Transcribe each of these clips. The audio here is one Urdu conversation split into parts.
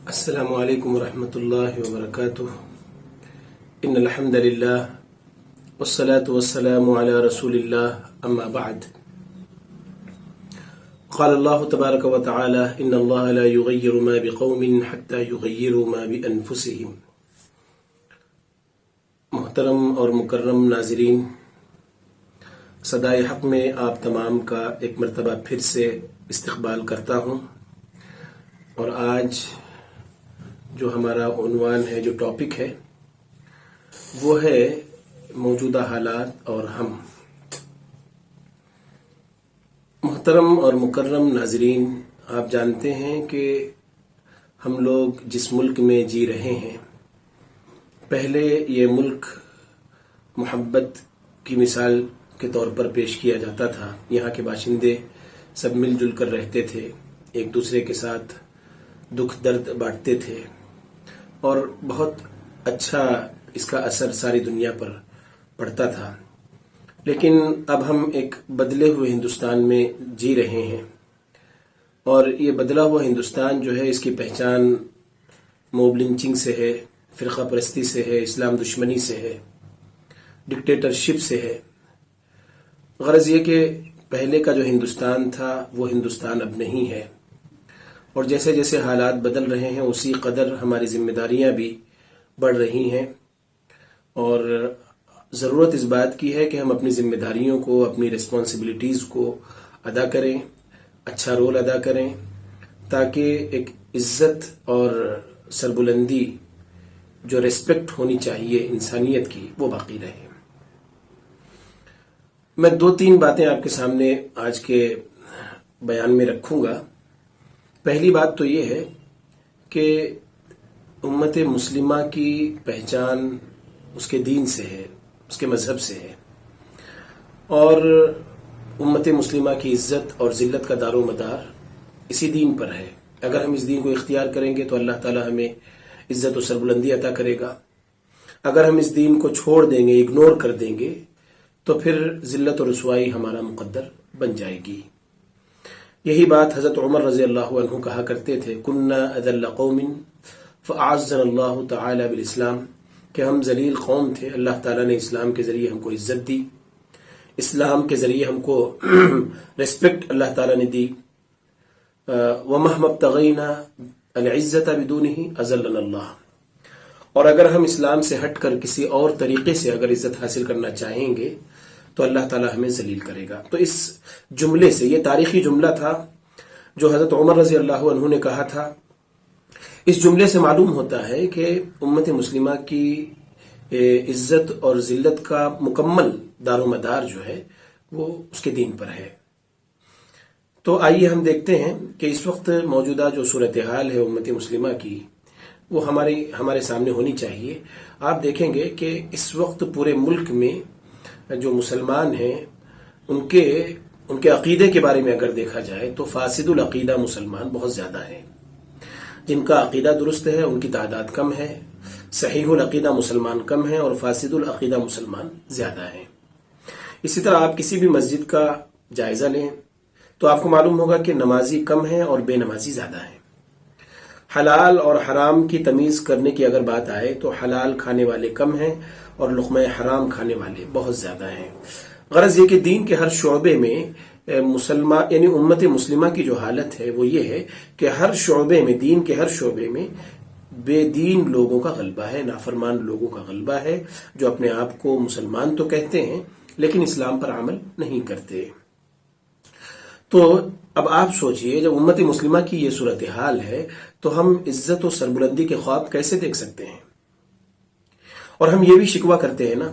السلام علیکم ورحمۃ اللہ وبرکاتہ ان الحمد للہ والصلاة والسلام علی رسول اللہ اما بعد قال اللہ تبارک وتعالی ان اللہ لا یغیر ما بقوم حتى یغیروا ما بانفسهم۔ محترم اور مکرم ناظرین، صدائے حق میں آپ تمام کا ایک مرتبہ پھر سے استقبال کرتا ہوں، اور آج جو ہمارا عنوان ہے، جو ٹاپک ہے، وہ ہے موجودہ حالات اور ہم۔ محترم اور مکرم ناظرین، آپ جانتے ہیں کہ ہم لوگ جس ملک میں جی رہے ہیں، پہلے یہ ملک محبت کی مثال کے طور پر پیش کیا جاتا تھا۔ یہاں کے باشندے سب مل جل کر رہتے تھے، ایک دوسرے کے ساتھ دکھ درد بانٹتے تھے، اور بہت اچھا اس کا اثر ساری دنیا پر پڑتا تھا۔ لیکن اب ہم ایک بدلے ہوئے ہندوستان میں جی رہے ہیں، اور یہ بدلا ہوا ہندوستان جو ہے، اس کی پہچان موب لنچنگ سے ہے، فرقہ پرستی سے ہے، اسلام دشمنی سے ہے، ڈکٹیٹرشپ سے ہے۔ غرض یہ کہ پہلے کا جو ہندوستان تھا وہ ہندوستان اب نہیں ہے، اور جیسے جیسے حالات بدل رہے ہیں اسی قدر ہماری ذمہ داریاں بھی بڑھ رہی ہیں، اور ضرورت اس بات کی ہے کہ ہم اپنی ذمہ داریوں کو، اپنی ریسپانسبلٹیز کو ادا کریں، اچھا رول ادا کریں، تاکہ ایک عزت اور سربلندی، جو ریسپیکٹ ہونی چاہیے انسانیت کی، وہ باقی رہے۔ میں 2-3 باتیں آپ کے سامنے آج کے بیان میں رکھوں گا۔ پہلی بات تو یہ ہے کہ امت مسلمہ کی پہچان اس کے دین سے ہے، اس کے مذہب سے ہے، اور امت مسلمہ کی عزت اور ذلت کا دار و مدار اسی دین پر ہے۔ اگر ہم اس دین کو اختیار کریں گے تو اللہ تعالی ہمیں عزت و سربلندی عطا کرے گا۔ اگر ہم اس دین کو چھوڑ دیں گے، اگنور کر دیں گے، تو پھر ذلت و رسوائی ہمارا مقدر بن جائے گی۔ یہی بات حضرت عمر رضی اللہ عنہ کہا کرتے تھے، کننا اذل قوم فاعزنا اللہ تعالی بالاسلام، کہ ہم ذلیل قوم تھے، اللہ تعالیٰ نے اسلام کے ذریعے ہم کو عزت دی، اسلام کے ذریعے ہم کو ریسپیکٹ اللہ تعالیٰ نے دی۔ وَمَهْمَا ابْتَغَيْنَا الْعِزَّةَ بِدُونِهِ أَذَلَّنَا اللَّهُ، اور اگر ہم اسلام سے ہٹ کر کسی اور طریقے سے اگر عزت حاصل کرنا چاہیں گے تو اللہ تعالیٰ ہمیں ذلیل کرے گا۔ تو اس جملے سے، یہ تاریخی جملہ تھا جو حضرت عمر رضی اللہ عنہ نے کہا تھا، اس جملے سے معلوم ہوتا ہے کہ امت مسلمہ کی عزت اور ذلت کا مکمل دار و مدار جو ہے وہ اس کے دین پر ہے۔ تو آئیے ہم دیکھتے ہیں کہ اس وقت موجودہ جو صورتحال ہے امت مسلمہ کی، وہ ہمارے سامنے ہونی چاہیے۔ آپ دیکھیں گے کہ اس وقت پورے ملک میں جو مسلمان ہیں، ان کے عقیدے کے بارے میں اگر دیکھا جائے تو فاسد العقیدہ مسلمان بہت زیادہ ہیں۔ جن کا عقیدہ درست ہے ان کی تعداد کم ہے، صحیح العقیدہ مسلمان کم ہیں، اور فاسد العقیدہ مسلمان زیادہ ہیں۔ اسی طرح آپ کسی بھی مسجد کا جائزہ لیں تو آپ کو معلوم ہوگا کہ نمازی کم ہیں اور بے نمازی زیادہ ہیں۔ حلال اور حرام کی تمیز کرنے کی اگر بات آئے تو حلال کھانے والے کم ہیں اور لقمہ حرام کھانے والے بہت زیادہ ہیں۔ غرض یہ کہ دین کے ہر شعبے میں یعنی امت مسلمہ کی جو حالت ہے وہ یہ ہے کہ ہر شعبے میں، دین کے ہر شعبے میں بے دین لوگوں کا غلبہ ہے، نافرمان لوگوں کا غلبہ ہے، جو اپنے آپ کو مسلمان تو کہتے ہیں لیکن اسلام پر عمل نہیں کرتے۔ تو اب آپ سوچئے، جب امت مسلمہ کی یہ صورتحال ہے تو ہم عزت و سربلندی کے خواب کیسے دیکھ سکتے ہیں؟ اور ہم یہ بھی شکوہ کرتے ہیں نا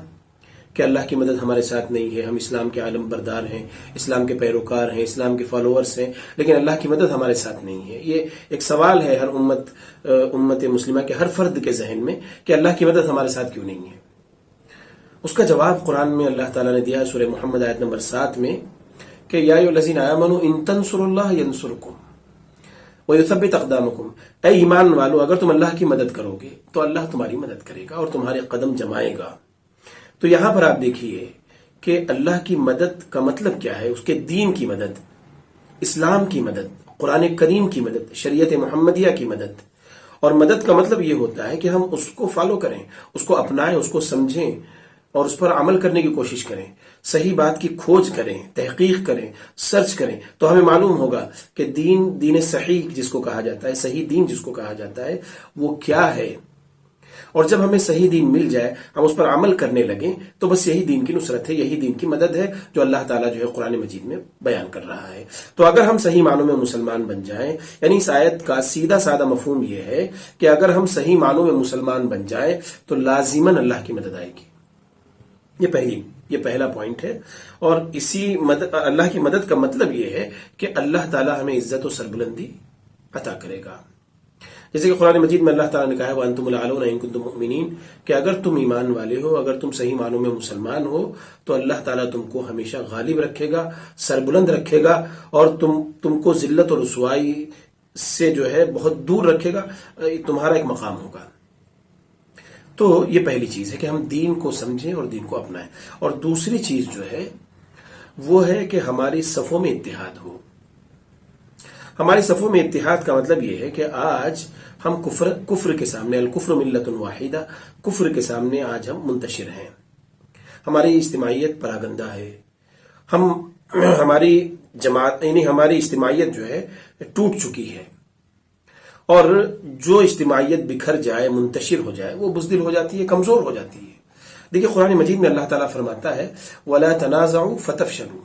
کہ اللہ کی مدد ہمارے ساتھ نہیں ہے، ہم اسلام کے عالم بردار ہیں، اسلام کے پیروکار ہیں، اسلام کے فالوورز ہیں، لیکن اللہ کی مدد ہمارے ساتھ نہیں ہے۔ یہ ایک سوال ہے ہر امت مسلمہ کے ہر فرد کے ذہن میں کہ اللہ کی مدد ہمارے ساتھ کیوں نہیں ہے؟ اس کا جواب قرآن میں اللہ تعالیٰ نے دیا ہے، سورہ محمد آیت نمبر 7 میں، کہ یا ایھا الذین آمنوا ان تنصروا اللہ ینصرکم وَيُثَبِّتْ أَقْدَامَكُمْ، اے ایمان والو، اگر تم اللہ کی مدد کرو گے تو اللہ تمہاری مدد کرے گا اور تمہارے قدم جمائے گا۔ تو یہاں پر آپ دیکھیے کہ اللہ کی مدد کا مطلب کیا ہے، اس کے دین کی مدد، اسلام کی مدد، قرآن کریم کی مدد، شریعت محمدیہ کی مدد، اور مدد کا مطلب یہ ہوتا ہے کہ ہم اس کو فالو کریں، اس کو اپنائیں، اس کو سمجھیں اور اس پر عمل کرنے کی کوشش کریں، صحیح بات کی کھوج کریں، تحقیق کریں، سرچ کریں، تو ہمیں معلوم ہوگا کہ دین صحیح جس کو کہا جاتا ہے، صحیح دین جس کو کہا جاتا ہے، وہ کیا ہے۔ اور جب ہمیں صحیح دین مل جائے، ہم اس پر عمل کرنے لگیں، تو بس یہی دین کی نصرت ہے، یہی دین کی مدد ہے جو اللہ تعالیٰ جو ہے قرآن مجید میں بیان کر رہا ہے۔ تو اگر ہم صحیح معنوں میں مسلمان بن جائیں، یعنی اس آیت کا سیدھا سادہ مفہوم یہ ہے کہ اگر ہم صحیح معنوں میں مسلمان بن جائیں تو لازماً اللہ کی مدد آئے گی۔ یہ پہلا پوائنٹ ہے، اور اللہ کی مدد کا مطلب یہ ہے کہ اللہ تعالیٰ ہمیں عزت و سربلندی عطا کرے گا۔ جیسے کہ قرآن مجید میں اللہ تعالیٰ نے کہا ہے وَأَنْتُمُ الْأَعْلَوْنَ إِن كُنتُم مُؤْمِنِينَ، کہ اگر تم ایمان والے ہو، اگر تم صحیح معنوں میں مسلمان ہو تو اللہ تعالیٰ تم کو ہمیشہ غالب رکھے گا، سربلند رکھے گا، اور تم کو ذلت اور رسوائی سے جو ہے بہت دور رکھے گا، تمہارا ایک مقام ہوگا۔ تو یہ پہلی چیز ہے کہ ہم دین کو سمجھیں اور دین کو اپنائیں۔ اور دوسری چیز جو ہے وہ ہے کہ ہماری صفوں میں اتحاد ہو۔ ہماری صفوں میں اتحاد کا مطلب یہ ہے کہ آج ہم کفر کے سامنے، الکفر ملت واحدہ، کفر کے سامنے آج ہم منتشر ہیں، ہماری اجتماعیت پراگندہ ہے، ہماری جماعت یعنی ہماری اجتماعیت جو ہے ٹوٹ چکی ہے، اور جو اجتماعیت بکھر جائے، منتشر ہو جائے، وہ بزدل ہو جاتی ہے، کمزور ہو جاتی ہے۔ دیکھیے قرآن مجید میں اللہ تعالیٰ فرماتا ہے وَلَا تَنَازَعُوا فَتَفْشَلُوا،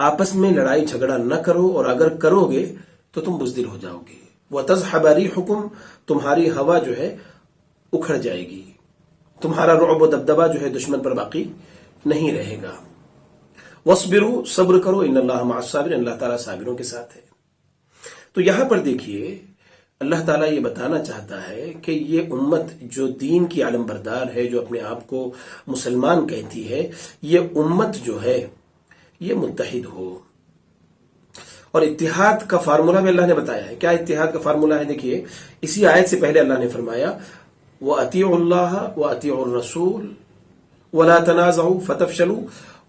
آپس میں لڑائی جھگڑا نہ کرو، اور اگر کرو گے تو تم بزدل ہو جاؤ گے، وَتَذْهَبَ رِيحُكُمْ، تمہاری ہوا جو ہے اکھڑ جائے گی، تمہارا رعب و دبدبہ جو ہے دشمن پر باقی نہیں رہے گا۔ وَاصْبِرُوا، صبر کرو، إِنَّ اللَّهَ مَعَ الصَّابِرِينَ، اللہ تعالیٰ صابروں کے ساتھ ہے۔ تو یہاں پر دیکھیے اللہ تعالیٰ یہ بتانا چاہتا ہے کہ یہ امت جو دین کی علم بردار ہے، جو اپنے آپ کو مسلمان کہتی ہے، یہ امت جو ہے یہ متحد ہو۔ اور اتحاد کا فارمولہ بھی اللہ نے بتایا ہے۔ کیا اتحاد کا فارمولہ ہے؟ دیکھیے اسی آیت سے پہلے اللہ نے فرمایا وَأَطِيعُوا اللَّهَ وَأَطِيعُوا الرَّسُولَ وَلَا تَنَازَعُوا فَتَفْشَلُوا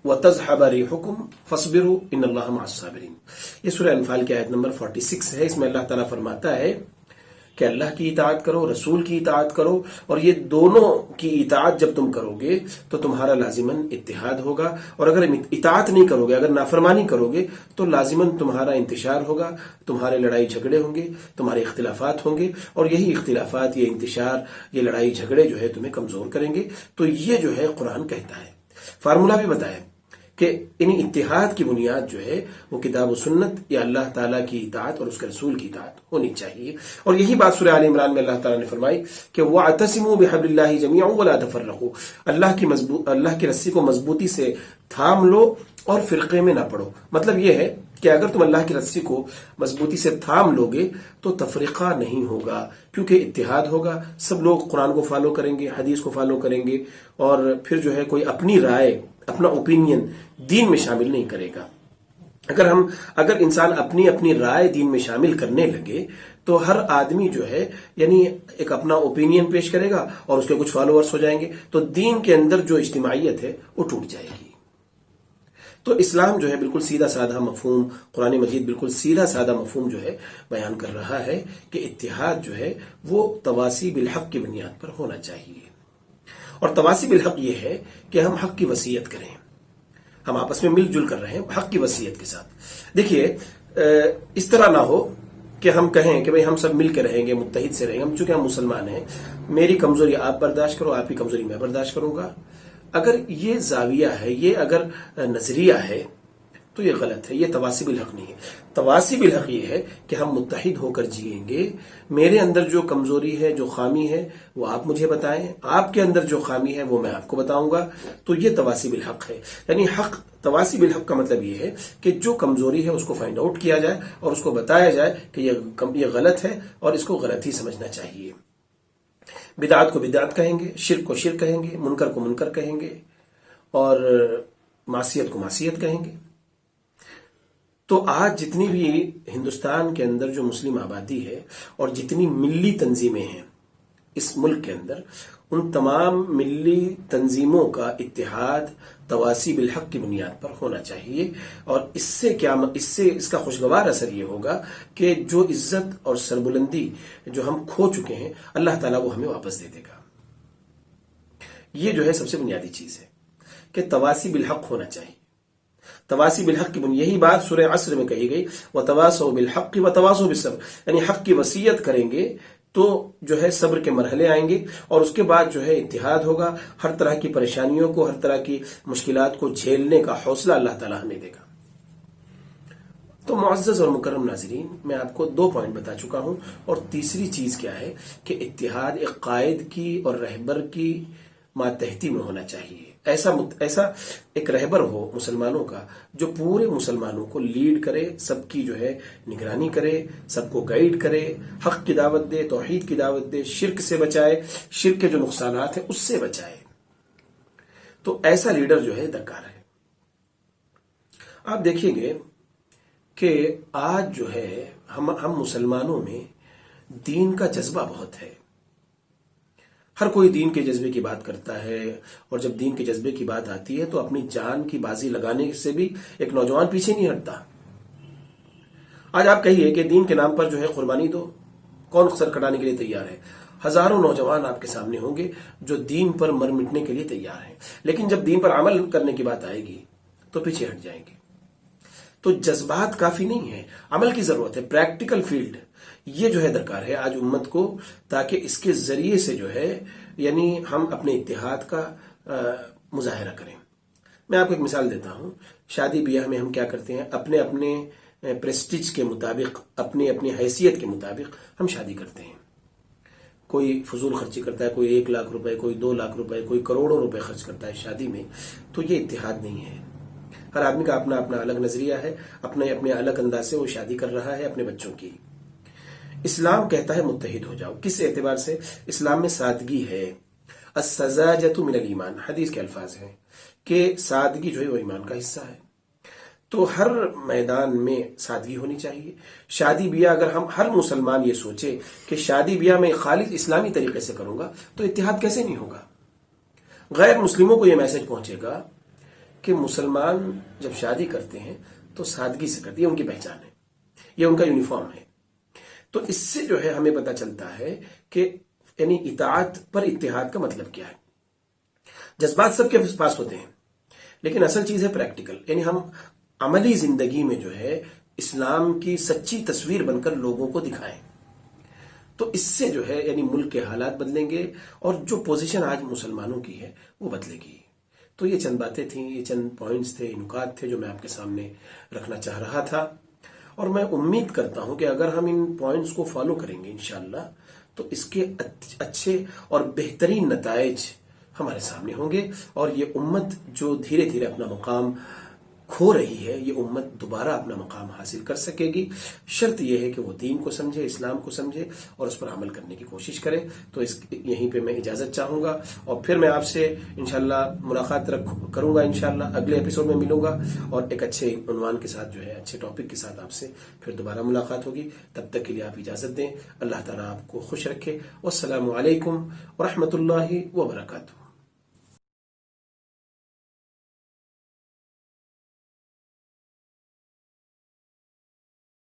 وَتَذْهَبَ رِيحُكُمْ فَاصْبِرُوا إِنَّ اللَّهَ مَعَ الصَّابِرِينَ۔ یہ سورہ انفال کی آیت نمبر 46 ہے۔ اس میں اللہ تعالیٰ فرماتا ہے کہ اللہ کی اطاعت کرو، رسول کی اطاعت کرو، اور یہ دونوں کی اطاعت جب تم کرو گے تو تمہارا لازماً اتحاد ہوگا، اور اگر اطاعت نہیں کرو گے، اگر نافرمانی کرو گے تو لازماً تمہارا انتشار ہوگا، تمہارے لڑائی جھگڑے ہوں گے، تمہارے اختلافات ہوں گے، اور یہی اختلافات، یہ انتشار، یہ لڑائی جھگڑے جو ہے تمہیں کمزور کریں گے۔ تو یہ جو ہے قرآن کہتا ہے، فارمولہ بھی بتایا کہ ان اتحاد کی بنیاد جو ہے وہ کتاب و سنت یا اللہ تعالیٰ کی اطاعت اور اس کے رسول کی اطاعت ہونی چاہیے۔ اور یہی بات سورہ آل عمران میں اللہ تعالیٰ نے فرمائی کہ وَاعْتَصِمُوا بِحَبْلِ اللَّهِ جَمِيعًا وَلَا تَفَرَّقُوا، اللہ کی رسی کو مضبوطی سے تھام لو اور فرقے میں نہ پڑو۔ مطلب یہ ہے کہ اگر تم اللہ کی رسی کو مضبوطی سے تھام لو گے تو تفرقہ نہیں ہوگا، کیونکہ اتحاد ہوگا، سب لوگ قرآن کو فالو کریں گے، حدیث کو فالو کریں گے، اور پھر جو ہے کوئی اپنی رائے، اپنا اوپینین دین میں شامل نہیں کرے گا۔ اگر انسان اپنی رائے دین میں شامل کرنے لگے تو ہر آدمی جو ہے یعنی ایک اپنا اوپینین پیش کرے گا اور اس کے کچھ فالوورز ہو جائیں گے، تو دین کے اندر جو اجتماعیت ہے وہ ٹوٹ جائے گی۔ تو اسلام جو ہے بالکل سیدھا سادہ مفہوم، قرآن مجید بالکل سیدھا سادہ مفہوم جو ہے بیان کر رہا ہے کہ اتحاد جو ہے وہ تواصی بالحق کی بنیاد پر ہونا چاہیے۔ اور تواصی بالحق یہ ہے کہ ہم حق کی وصیت کریں، ہم آپس میں مل جل کر رہیں حق کی وصیت کے ساتھ۔ دیکھیے اس طرح نہ ہو کہ ہم کہیں کہ بھئی ہم سب مل کے رہیں گے، متحد سے رہیں گے، چونکہ ہم مسلمان ہیں، میری کمزوری آپ برداشت کرو، آپ کی کمزوری میں برداشت کروں گا۔ اگر یہ زاویہ ہے، یہ اگر نظریہ ہے تو یہ غلط ہے، یہ تواصی بالحق نہیں ہے۔ تواصی بالحق یہ ہے کہ ہم متحد ہو کر جئیں گے، میرے اندر جو کمزوری ہے، جو خامی ہے وہ آپ مجھے بتائیں، آپ کے اندر جو خامی ہے وہ میں آپ کو بتاؤں گا، تو یہ تواصی بالحق ہے۔ یعنی تواصی بالحق کا مطلب یہ ہے کہ جو کمزوری ہے اس کو فائنڈ آؤٹ کیا جائے اور اس کو بتایا جائے کہ یہ غلط ہے اور اس کو غلط ہی سمجھنا چاہیے۔ بدعت کو بدعت کہیں گے، شرک کو شرک کہیں گے، منکر کو منکر کہیں گے، اور معصیت کو معصیت کہیں گے۔ تو آج جتنی بھی ہندوستان کے اندر جو مسلم آبادی ہے اور جتنی ملی تنظیمیں ہیں اس ملک کے اندر ان تمام ملی تنظیموں کا اتحاد تواصی بالحق کی بنیاد پر ہونا چاہیے، اور اس سے اس کا خوشگوار اثر یہ ہوگا کہ جو عزت اور سربلندی جو ہم کھو چکے ہیں اللہ تعالیٰ وہ ہمیں واپس دے دے گا۔ یہ جو ہے سب سے بنیادی چیز ہے کہ تواصی بالحق ہونا چاہیے۔ تواصی بالحق کی یہی بات سورہ عصر میں کہی گئی، وتواصوا بالحق وتواصوا بالصبر، یعنی حق کی وصیت کریں گے تو جو ہے صبر کے مرحلے آئیں گے، اور اس کے بعد جو ہے اتحاد ہوگا، ہر طرح کی پریشانیوں کو، ہر طرح کی مشکلات کو جھیلنے کا حوصلہ اللہ تعالیٰ ہمیں دے گا۔ تو معزز اور مکرم ناظرین، میں آپ کو 2 پوائنٹ بتا چکا ہوں، اور تیسری چیز کیا ہے کہ اتحاد ایک قائد کی اور رہبر کی ماتحتی میں ہونا چاہیے۔ ایسا ایک رہبر ہو مسلمانوں کا جو پورے مسلمانوں کو لیڈ کرے، سب کی جو ہے نگرانی کرے، سب کو گائیڈ کرے، حق کی دعوت دے، توحید کی دعوت دے، شرک سے بچائے، شرک کے جو نقصانات ہیں اس سے بچائے۔ تو ایسا لیڈر جو ہے درکار ہے۔ آپ دیکھیں گے کہ آج جو ہے ہم مسلمانوں میں دین کا جذبہ بہت ہے، ہر کوئی دین کے جذبے کی بات کرتا ہے، اور جب دین کے جذبے کی بات آتی ہے تو اپنی جان کی بازی لگانے سے بھی ایک نوجوان پیچھے نہیں ہٹتا۔ آج آپ کہیے کہ دین کے نام پر جو ہے قربانی دو، کون سر کٹانے کے لیے تیار ہے؟ ہزاروں نوجوان آپ کے سامنے ہوں گے جو دین پر مر مٹنے کے لیے تیار ہیں، لیکن جب دین پر عمل کرنے کی بات آئے گی تو پیچھے ہٹ جائیں گے۔ تو جذبات کافی نہیں ہے، عمل کی ضرورت ہے، پریکٹیکل فیلڈ یہ جو ہے درکار ہے آج امت کو، تاکہ اس کے ذریعے سے جو ہے یعنی ہم اپنے اتحاد کا مظاہرہ کریں۔ میں آپ کو ایک مثال دیتا ہوں۔ شادی بیاہ میں ہم کیا کرتے ہیں؟ اپنے اپنے پریسٹیج کے مطابق، اپنی اپنی حیثیت کے مطابق ہم شادی کرتے ہیں۔ کوئی فضول خرچی کرتا ہے، کوئی 1 لاکھ روپے، کوئی 2 لاکھ روپے، کوئی کروڑوں روپے خرچ کرتا ہے شادی میں، تو یہ اتحاد نہیں ہے۔ ہر آدمی کا اپنا اپنا الگ نظریہ ہے، اپنے اپنے الگ انداز سے وہ شادی کر رہا ہے اپنے بچوں کی۔ اسلام کہتا ہے متحد ہو جاؤ۔ کس اعتبار سے؟ اسلام میں سادگی ہے، السذاجۃ من الایمان، حدیث کے الفاظ ہیں کہ سادگی جو ہے وہ ایمان کا حصہ ہے۔ تو ہر میدان میں سادگی ہونی چاہیے۔ شادی بیاہ اگر ہر مسلمان یہ سوچے کہ شادی بیاہ میں خالص اسلامی طریقے سے کروں گا تو اتحاد کیسے نہیں ہوگا؟ غیر مسلموں کو یہ میسج پہنچے گا کہ مسلمان جب شادی کرتے ہیں تو سادگی سے کرتے ہیں، یہ ان کی پہچان ہے، یہ ان کا یونیفارم ہے۔ تو اس سے جو ہے ہمیں پتہ چلتا ہے کہ یعنی اطاعت پر اتحاد کا مطلب کیا ہے۔ جذبات سب کے پاس ہوتے ہیں، لیکن اصل چیز ہے پریکٹیکل، یعنی ہم عملی زندگی میں جو ہے اسلام کی سچی تصویر بن کر لوگوں کو دکھائیں۔ تو اس سے جو ہے یعنی ملک کے حالات بدلیں گے، اور جو پوزیشن آج مسلمانوں کی ہے وہ بدلے گی۔ تو یہ چند باتیں تھیں، یہ چند پوائنٹس تھے، نکات تھے جو میں آپ کے سامنے رکھنا چاہ رہا تھا، اور میں امید کرتا ہوں کہ اگر ہم ان پوائنٹس کو فالو کریں گے انشاءاللہ تو اس کے اچھے اور بہترین نتائج ہمارے سامنے ہوں گے، اور یہ امت جو دھیرے دھیرے اپنا مقام کھو رہی ہے یہ امت دوبارہ اپنا مقام حاصل کر سکے گی۔ شرط یہ ہے کہ وہ دین کو سمجھے، اسلام کو سمجھے، اور اس پر عمل کرنے کی کوشش کرے۔ تو یہیں پہ میں اجازت چاہوں گا، اور پھر میں آپ سے انشاءاللہ ملاقات کروں گا، انشاءاللہ اگلے ایپیسوڈ میں ملوں گا، اور ایک اچھے عنوان کے ساتھ جو ہے اچھے ٹاپک کے ساتھ آپ سے پھر دوبارہ ملاقات ہوگی۔ تب تک کے لیے آپ اجازت دیں۔ اللہ تعالیٰ آپ کو خوش رکھے۔ والسلام علیکم ورحمۃ اللہ وبرکاتہ۔